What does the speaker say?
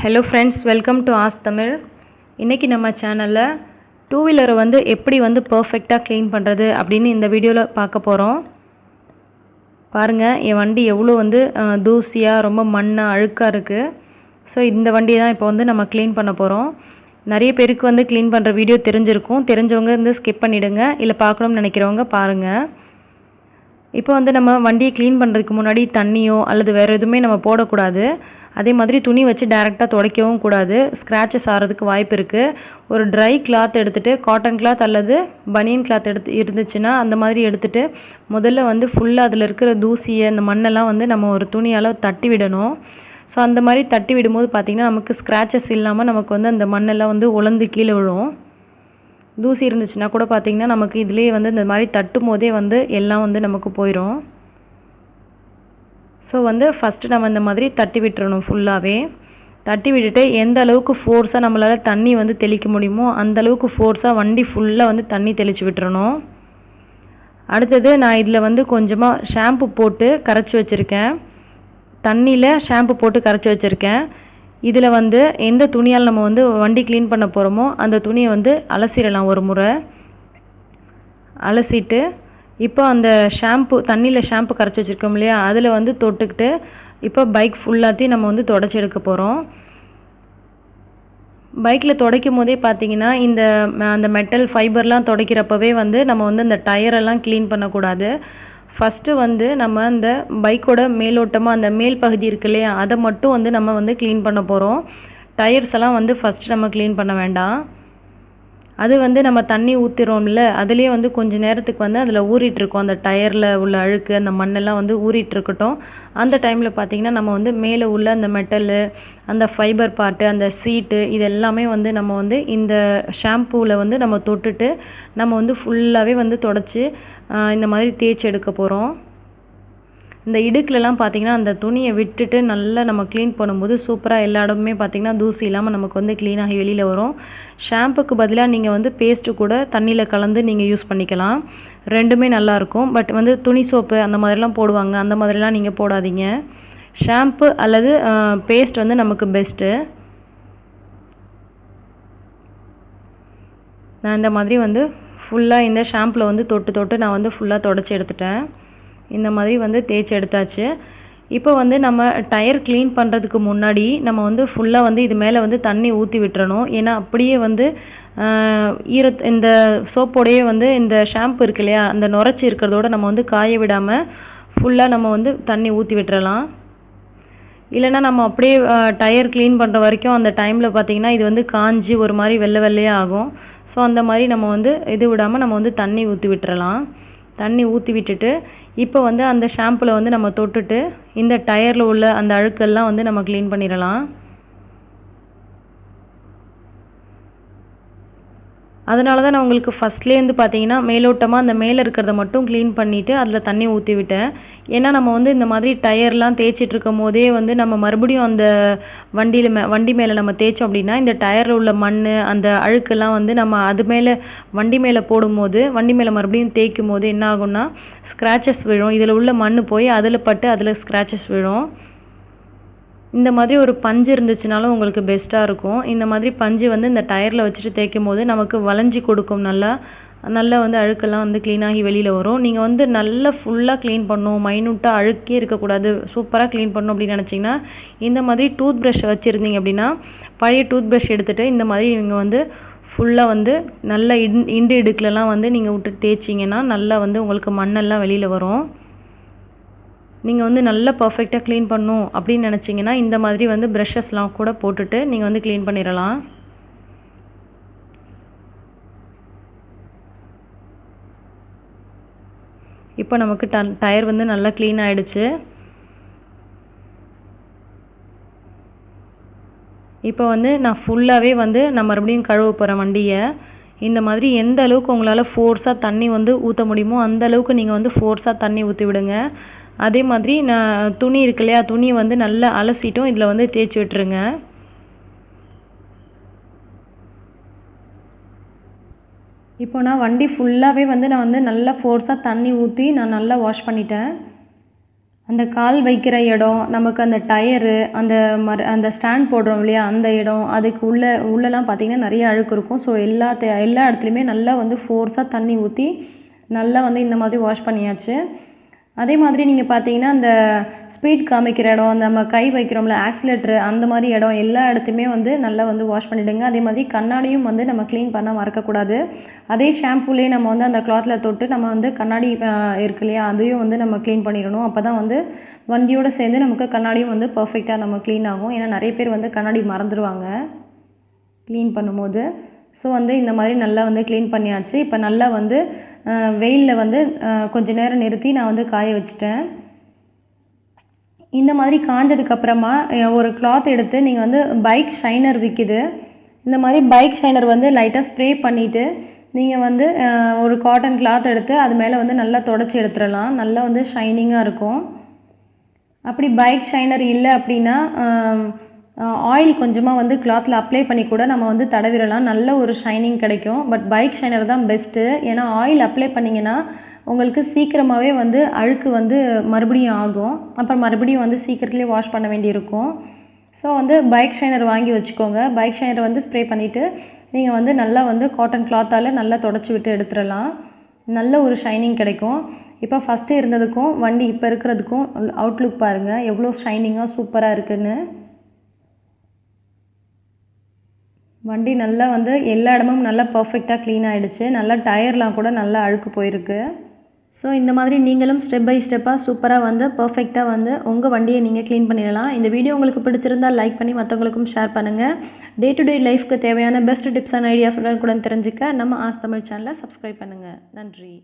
Hello friends, welcome to as Tamil. இன்றைக்கி நம்ம சேனலில் டூ வீலரை வந்து எப்படி வந்து பர்ஃபெக்டாக க்ளீன் பண்ணுறது அப்படின்னு இந்த வீடியோவில் பார்க்க போகிறோம். பாருங்கள், என் வண்டி எவ்வளோ வந்து தூசியாக ரொம்ப மண்ணாக அழுக்காக இருக்குது. ஸோ இந்த வண்டியை தான் இப்போ வந்து நம்ம க்ளீன் பண்ண போகிறோம். நிறைய பேருக்கு வந்து க்ளீன் பண்ணுற வீடியோ தெரிஞ்சிருக்கும். தெரிஞ்சவங்க வந்து ஸ்கிப் பண்ணிவிடுங்க, இல்லை பார்க்கணும்னு நினைக்கிறவங்க பாருங்கள். இப்போ வந்து நம்ம வண்டியை க்ளீன் பண்ணுறதுக்கு முன்னாடி தண்ணியோ அல்லது வேறு எதுவுமே நம்ம போடக்கூடாது. அதே மாதிரி துணி வச்சு டைரெக்டாக துடைக்கவும் கூடாது. ஸ்க்ராச்சஸ் ஆகிறதுக்கு வாய்ப்பு இருக்குது. ஒரு ட்ரை கிளாத் எடுத்துகிட்டு, காட்டன் கிளாத் அல்லது பனியன் கிளாத் இருந்துச்சுன்னா அந்த மாதிரி எடுத்துகிட்டு முதல்ல வந்து ஃபுல்லாக அதில் இருக்கிற தூசியை அந்த மண்ணெல்லாம் வந்து நம்ம ஒரு துணியால் தட்டி விடணும். ஸோ அந்த மாதிரி தட்டி விடும்போது பார்த்திங்கன்னா நமக்கு ஸ்க்ராச்சஸ் இல்லாமல் நமக்கு வந்து அந்த மண்ணெல்லாம் வந்து உலர்ந்து கீழே விழும். தூசி இருந்துச்சுன்னா கூட பார்த்திங்கன்னா நமக்கு இதிலே வந்து இந்த மாதிரி தட்டும் போதே வந்து எல்லாம் வந்து நமக்கு போயிடும். ஸோ வந்து ஃபஸ்ட்டு நம்ம இந்த மாதிரி தட்டி விட்டுறணும். ஃபுல்லாகவே தட்டி விட்டுட்டு எந்த அளவுக்கு ஃபோர்ஸாக நம்மளால் தண்ணி வந்து தெளிக்க முடியுமோ அந்தளவுக்கு ஃபோர்ஸாக வண்டி ஃபுல்லாக வந்து தண்ணி தெளித்து விட்டுறணும். அடுத்தது நான் இதில் வந்து கொஞ்சமாக ஷாம்பு போட்டு கரைச்சி வச்சுருக்கேன். தண்ணியில் ஷாம்பு போட்டு கரைச்சி வச்சுருக்கேன். இதில் வந்து எந்த துணியால் நம்ம வந்து வண்டி க்ளீன் பண்ண போகிறோமோ அந்த துணியை வந்து அலசிடலாம். ஒரு முறை அலசிட்டு இப்போ அந்த ஷாம்பு தண்ணியில் ஷாம்பு கரைச்சி வச்சுருக்கோம் இல்லையா, அதில் வந்து தொட்டுக்கிட்டு இப்போ பைக் ஃபுல்லாத்தையும் நம்ம வந்து தொடச்சி எடுக்க போகிறோம். பைக்கில் துடைக்கும் போதே பார்த்திங்கன்னா அந்த மெட்டல் ஃபைபர்லாம் துடைக்கிறப்பவே வந்து நம்ம வந்து அந்த டயரெல்லாம் க்ளீன் பண்ணக்கூடாது. ஃபஸ்ட்டு வந்து நம்ம அந்த பைக்கோட மேலோட்டமாக அந்த மேல் பகுதி இருக்கு இல்லையா, அதை மட்டும் வந்து நம்ம வந்து க்ளீன் பண்ண போகிறோம். டயர்ஸ் எல்லாம் வந்து ஃபஸ்ட்டு நம்ம க்ளீன் பண்ண வேண்டாம். அது வந்து நம்ம தண்ணி ஊற்றிடுறோம்ல, அதுலேயே வந்து கொஞ்சம் நேரத்துக்கு வந்து அதில் ஊறிட்டுருக்கோம். அந்த டயரில் உள்ள அழுக்கு அந்த மண்ணெல்லாம் வந்து ஊறிட்டுருக்கட்டும். அந்த டைமில் பார்த்திங்கன்னா நம்ம வந்து மேலே உள்ள அந்த மெட்டலு, அந்த ஃபைபர் பார்ட்டு, அந்த சீட்டு, இது எல்லாமே வந்து நம்ம வந்து இந்த ஷாம்பூவில் வந்து நம்ம தொட்டுட்டு நம்ம வந்து ஃபுல்லாகவே வந்து தொடச்சி இந்த மாதிரி தேய்ச்சி எடுக்க போகிறோம். இந்த இடுக்குலலாம் பார்த்திங்கன்னா அந்த துணியை விட்டுட்டு நல்லா நம்ம க்ளீன் பண்ணும்போது சூப்பராக எல்லா இடமுமே பார்த்திங்கன்னா தூசி இல்லாமல் நமக்கு வந்து க்ளீனாகி வெளியில் வரும். ஷாம்புக்கு பதிலாக நீங்கள் வந்து பேஸ்ட்டு கூட தண்ணியில் கலந்து நீங்கள் யூஸ் பண்ணிக்கலாம். ரெண்டுமே நல்லாயிருக்கும். பட் வந்து துணி சோப்பு அந்த மாதிரிலாம் போடுவாங்க, அந்த மாதிரிலாம் நீங்கள் போடாதீங்க. ஷாம்பு அல்லது பேஸ்ட் வந்து நமக்கு பெஸ்ட்டு. நான் இந்த மாதிரி வந்து ஃபுல்லாக இந்த ஷாம்பில் வந்து தொட்டு நான் வந்து ஃபுல்லாக தொடச்சி எடுத்துட்டேன். இந்த மாதிரி வந்து தேய்ச்சி எடுத்தாச்சு. இப்போ வந்து நம்ம டயர் க்ளீன் பண்ணுறதுக்கு முன்னாடி நம்ம வந்து ஃபுல்லாக வந்து இது மேலே வந்து தண்ணி ஊற்றி விட்டுறணும். ஏன்னா அப்படியே வந்து இந்த சோப்போடையே வந்து இந்த ஷாம்பு இருக்கு இல்லையா, அந்த நுரைச்சி இருக்கிறதோட நம்ம வந்து காய விடாமல் ஃபுல்லாக நம்ம வந்து தண்ணி ஊற்றி விட்டுறலாம். இல்லைனா நம்ம அப்படியே டயர் க்ளீன் பண்ணுற வரைக்கும் அந்த டைமில் பார்த்திங்கன்னா இது வந்து காஞ்சி ஒரு மாதிரி வெள்ளை வெள்ளையாக ஆகும். ஸோ அந்த மாதிரி நம்ம வந்து இது விடாமல் நம்ம வந்து தண்ணி ஊற்றி விட்டுறலாம். தண்ணி ஊற்றி விட்டுட்டு இப்போ வந்து அந்த ஷாம்பில் வந்து நம்ம தொட்டுட்டு இந்த டயரில் உள்ள அந்த அழுக்கெல்லாம் வந்து நம்ம க்ளீன் பண்ணிடலாம். அதனால தான் நான் உங்களுக்கு ஃபஸ்ட்லேருந்து பார்த்தீங்கன்னா மேலோட்டமாக அந்த மேலே இருக்கிறத மட்டும் க்ளீன் பண்ணிவிட்டு அதில் தண்ணி ஊற்றி விட்டேன். ஏன்னா நம்ம வந்து இந்த மாதிரி டயர்லாம் தேய்ச்சிட்ருக்கும் போதே வந்து நம்ம மறுபடியும் அந்த வண்டி மேலே நம்ம தேய்ச்சோம் அப்படின்னா இந்த டயரில் உள்ள மண் அந்த அழுக்கெல்லாம் வந்து நம்ம அது மேலே வண்டி மேலே போடும்போது வண்டி மேலே மறுபடியும் தேய்க்கும் போது என்ன ஆகும்னா ஸ்க்ராச்சஸ் விழும். இதில் உள்ள மண் போய் அதில் பட்டு அதில் ஸ்க்ராச்சஸ் விழும். இந்த மாதிரி ஒரு பஞ்சு இருந்துச்சுனாலும் உங்களுக்கு பெஸ்ட்டாக இருக்கும். இந்த மாதிரி பஞ்சு வந்து இந்த டயரில் வச்சுட்டு தேய்க்கும் போது நமக்கு வளைஞ்சி கொடுக்கும். நல்லா வந்து அழுக்கெல்லாம் வந்து க்ளீனாகி வெளியில் வரும். நீங்கள் வந்து நல்லா ஃபுல்லாக க்ளீன் பண்ணணும், மைனூட்டாக அழுக்கே இருக்கக்கூடாது, சூப்பராக க்ளீன் பண்ணணும் அப்படின்னு நினச்சிங்கன்னா இந்த மாதிரி டூத் ப்ரஷ் வச்சுருந்தீங்க அப்படின்னா பழைய டூத் ப்ரஷ் எடுத்துகிட்டு இந்த மாதிரி நீங்கள் வந்து ஃபுல்லாக வந்து நல்லா இண்டு இடுக்குலலாம் வந்து நீங்கள் விட்டு தேய்ச்சிங்கன்னா நல்லா வந்து உங்களுக்கு மண்ணெல்லாம் வெளியில் வரும். நீங்கள் வந்து நல்லா பர்ஃபெக்டாக க்ளீன் பண்ணணும் அப்படின்னு நினச்சிங்கன்னா இந்த மாதிரி வந்து ப்ரஷஸ்லாம் கூட போட்டுட்டு நீங்கள் வந்து க்ளீன் பண்ணிடலாம். இப்போ நமக்கு டயர் வந்து நல்லா க்ளீன் ஆகிடுச்சு. இப்போ வந்து நான் ஃபுல்லாகவே வந்து நான் மறுபடியும் கழுவ போகிறேன் வண்டியை. இந்த மாதிரி எந்த அளவுக்கு உங்களால் ஃபோர்ஸாக தண்ணி வந்து ஊற்ற முடியுமோ அந்த அளவுக்கு நீங்கள் வந்து ஃபோர்ஸாக தண்ணி ஊற்றி விடுங்க. அதே மாதிரி நான் துணி இருக்கு இல்லையா, துணியை வந்து நல்லா அலசிட்டும் இதில் வந்து தேய்ச்சி விட்டுருங்க. இப்போ நான் வண்டி ஃபுல்லாகவே வந்து நான் வந்து நல்லா ஃபோர்ஸாக தண்ணி ஊற்றி நான் நல்லா வாஷ் பண்ணிட்டேன். அந்த கால் வைக்கிற இடம், நமக்கு அந்த டயரு, அந்த ஸ்டாண்ட் போடுறோம் இல்லையா, அந்த இடம், அதுக்கு உள்ளலாம் பார்த்திங்கன்னா நிறைய அழுக்கு இருக்கும். ஸோ எல்லா இடத்துலையுமே நல்லா வந்து ஃபோர்ஸாக தண்ணி ஊற்றி நல்லா வந்து இந்த மாதிரி வாஷ் பண்ணியாச்சு. அதே மாதிரி நீங்கள் பார்த்தீங்கன்னா அந்த ஸ்பீட் காமிக்கிற இடம், நம்ம கை வைக்கிறோம்ல ஆக்சிலேட்டரு, அந்த மாதிரி இடம் எல்லா இடத்தையுமே வந்து நல்லா வந்து வாஷ் பண்ணிவிடுங்க. அதே மாதிரி கண்ணாடியும் வந்து நம்ம க்ளீன் பண்ண மறக்கக்கூடாது. அதே ஷாம்பூலேயே நம்ம வந்து அந்த கிளாத்தில் தொட்டு நம்ம வந்து கண்ணாடி இருக்கு இல்லையா, அதையும் வந்து நம்ம க்ளீன் பண்ணிடணும். அப்போ தான் வந்து வண்டியோடு சேர்ந்து நமக்கு கண்ணாடியும் வந்து பர்ஃபெக்டாக நம்ம க்ளீன் ஆகும். ஏன்னா நிறைய பேர் வந்து கண்ணாடி மறந்துடுவாங்க க்ளீன் பண்ணும்போது. ஸோ வந்து இந்த மாதிரி நல்லா வந்து க்ளீன் பண்ணியாச்சு. இப்போ நல்லா வந்து வெயிலில் வந்து கொஞ்சம் நேரம் நிறுத்தி நான் வந்து காய வச்சிட்டேன். இந்த மாதிரி காஞ்சதுக்கப்புறமா ஒரு கிளாத் எடுத்து நீங்கள் வந்து பைக் ஷைனர் விற்கிது. இந்த மாதிரி பைக் ஷைனர் வந்து லைட்டாக ஸ்ப்ரே பண்ணிவிட்டு நீங்கள் வந்து ஒரு காட்டன் கிளாத் எடுத்து அது மேலே வந்து நல்லா தொடச்சி எடுத்துடலாம். நல்லா வந்து ஷைனிங்காக இருக்கும். அப்படி பைக் ஷைனர் இல்லை அப்படின்னா ஆயில் கொஞ்சமாக வந்து கிளாத்தில் அப்ளை பண்ணி கூட நம்ம வந்து தடவிடலாம். நல்ல ஒரு ஷைனிங் கிடைக்கும். பட் பைக் ஷைனர் தான் பெஸ்ட்டு. ஏன்னா ஆயில் அப்ளை பண்ணிங்கன்னா உங்களுக்கு சீக்கிரமாகவே வந்து அழுக்கு வந்து மறுபடியும் ஆகும். அப்புறம் மறுபடியும் வந்து சீக்கிரத்துலேயே வாஷ் பண்ண வேண்டியிருக்கும். ஸோ வந்து பைக் ஷைனர் வாங்கி வச்சுக்கோங்க. பைக் ஷைனர் வந்து ஸ்ப்ரே பண்ணிவிட்டு நீங்கள் வந்து நல்லா வந்து காட்டன் கிளாத்தால் நல்லா தொடச்சி விட்டு எடுத்துடலாம். நல்ல ஒரு ஷைனிங் கிடைக்கும். இப்போ ஃபஸ்ட்டு இருந்ததுக்கும் வண்டி இப்போ இருக்கிறதுக்கும் அவுட்லுக் பாருங்கள் எவ்வளோ ஷைனிங்காக சூப்பராக இருக்குதுன்னு. வண்டி நல்லா வந்து எல்லா இடமும் நல்லா பர்ஃபெக்டாக க்ளீன் ஆகிடுச்சு. நல்லா டயர்லாம் கூட நல்லா அழுக்கு போயிருக்கு. ஸோ இந்த மாதிரி நீங்களும் ஸ்டெப் பை ஸ்டெப்பாக சூப்பராக வந்து பர்ஃபெக்டாக வந்து உங்கள் வண்டியை நீங்கள் க்ளீன் பண்ணிடலாம். இந்த வீடியோ உங்களுக்கு பிடிச்சிருந்தால் லைக் பண்ணி மற்றவங்களுக்கும் ஷேர் பண்ணுங்கள். டே டு டே லைஃப்க்கு தேவையான பெஸ்ட் டிப்ஸ் அண்ட் ஐடியாஸ் உடனுக்குடன் தெரிஞ்சுக்க நம்ம ஆஸ் தமிழ் சேனலை சப்ஸ்கிரைப் பண்ணுங்கள். நன்றி.